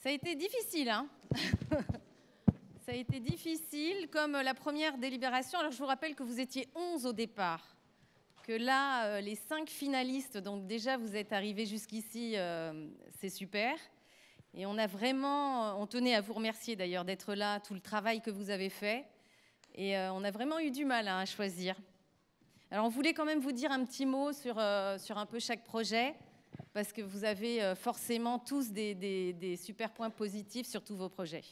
Ça a été difficile, hein. Ça a été difficile, comme la première délibération. Alors, je vous rappelle que vous étiez 11 au départ. Que là, les 5 finalistes, donc déjà, vous êtes arrivés jusqu'ici, c'est super. Et on tenait à vous remercier d'ailleurs d'être là, tout le travail que vous avez fait. Et on a vraiment eu du mal à choisir. Alors, on voulait quand même vous dire un petit mot sur un peu chaque projet, parce que vous avez forcément tous des super points positifs sur tous vos projets.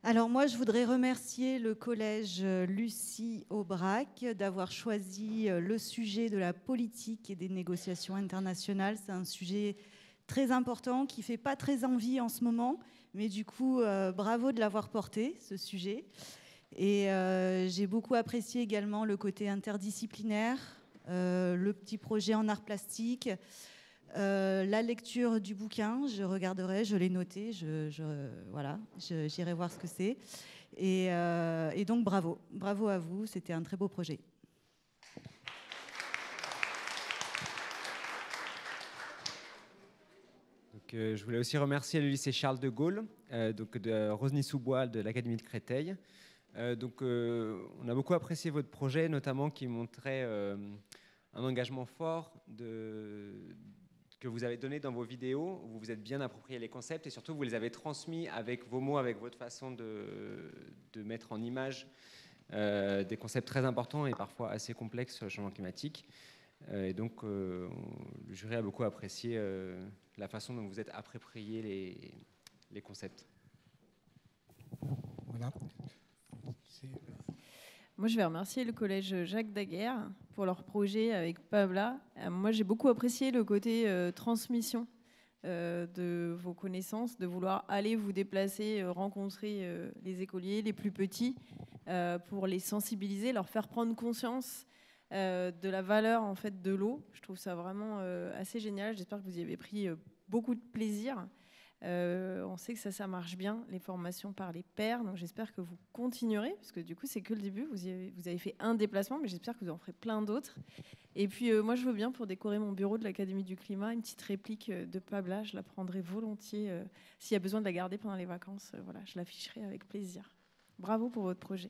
Alors moi, je voudrais remercier le collège Lucie Aubrac d'avoir choisi le sujet de la politique et des négociations internationales. C'est un sujet très important qui ne fait pas très envie en ce moment, mais du coup, bravo de l'avoir porté, ce sujet. Et j'ai beaucoup apprécié également le côté interdisciplinaire, le petit projet en art plastique, la lecture du bouquin, je regarderai, je l'ai noté, voilà, j'irai voir ce que c'est. Et donc bravo à vous, c'était un très beau projet. Donc, je voulais aussi remercier le lycée Charles de Gaulle, donc de Rosny-sous-Bois de l'Académie de Créteil. On a beaucoup apprécié votre projet, notamment qui montrait un engagement fort que vous avez donné dans vos vidéos, où vous vous êtes bien approprié les concepts et surtout vous les avez transmis avec vos mots, avec votre façon de mettre en image des concepts très importants et parfois assez complexes sur le changement climatique. Et donc le jury a beaucoup apprécié la façon dont vous êtes approprié les concepts. Voilà. Moi, je vais remercier le collège Jacques Daguerre pour leur projet avec Pabla. Moi, j'ai beaucoup apprécié le côté transmission de vos connaissances, de vouloir aller vous déplacer, rencontrer les écoliers, les plus petits, pour les sensibiliser, leur faire prendre conscience de la valeur en fait, de l'eau. Je trouve ça vraiment assez génial. J'espère que vous y avez pris beaucoup de plaisir. On sait que ça marche bien, les formations par les pairs, donc j'espère que vous continuerez, parce que du coup c'est que le début, vous avez fait un déplacement, mais j'espère que vous en ferez plein d'autres. Et puis moi je veux bien, pour décorer mon bureau de l'Académie du Climat, une petite réplique de Pabla, je la prendrai volontiers, s'il y a besoin de la garder pendant les vacances, voilà, je l'afficherai avec plaisir. Bravo pour votre projet.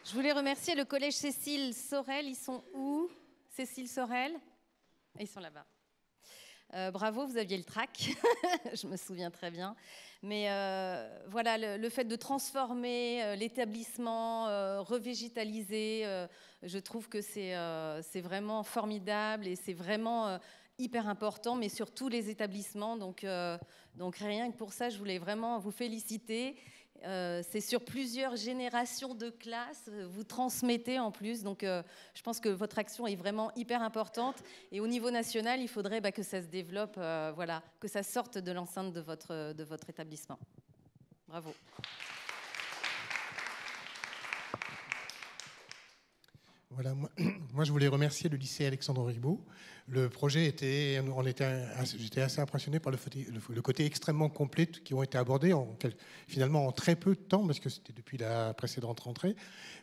Je voulais remercier le collège Cécile Sorel. Ils sont où? Cécile Sorel? Ils sont là-bas. Bravo, vous aviez le trac, je me souviens très bien. Mais voilà, le fait de transformer l'établissement, revégétaliser, je trouve que c'est vraiment formidable et c'est vraiment hyper important, mais sur tous les établissements. Donc rien que pour ça, je voulais vraiment vous féliciter. C'est sur plusieurs générations de classes, vous transmettez en plus, donc je pense que votre action est vraiment hyper importante et au niveau national, il faudrait que ça se développe, voilà, que ça sorte de l'enceinte de votre établissement. Bravo. Voilà, moi je voulais remercier le lycée Alexandre Ribot. Le projet j'étais assez impressionné par le côté extrêmement complet qui ont été abordés finalement en très peu de temps, parce que c'était depuis la précédente rentrée.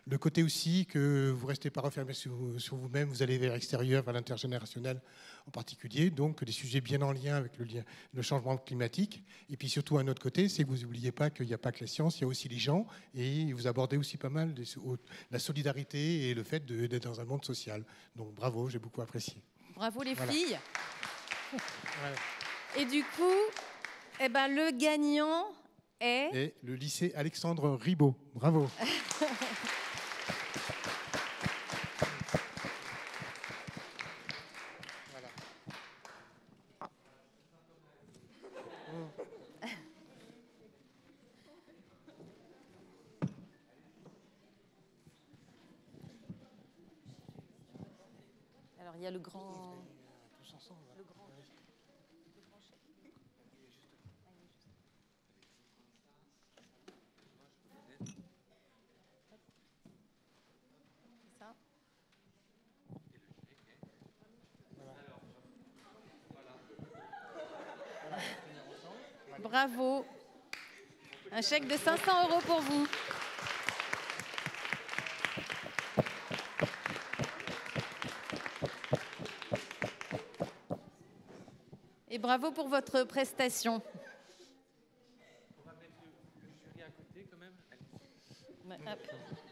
Le côté aussi que vous ne restez pas refermé sur vous-même, vous allez vers l'extérieur, vers l'intergénérationnel en particulier, donc des sujets bien en lien avec le changement climatique. Et puis surtout, un autre côté, c'est que vous n'oubliez pas qu'il n'y a pas que la science, il y a aussi les gens, et vous abordez aussi pas mal la solidarité et le fait d'être dans un monde social. Donc bravo, j'ai beaucoup apprécié. Bravo les voilà. filles. Voilà. Et du coup, le gagnant est... Et le lycée Alexandre Ribot. Bravo. Alors il y a le grand... Bravo. Un chèque de 500 € pour vous. bravo pour votre prestation. On va mettre le jury à côté quand même. Hop.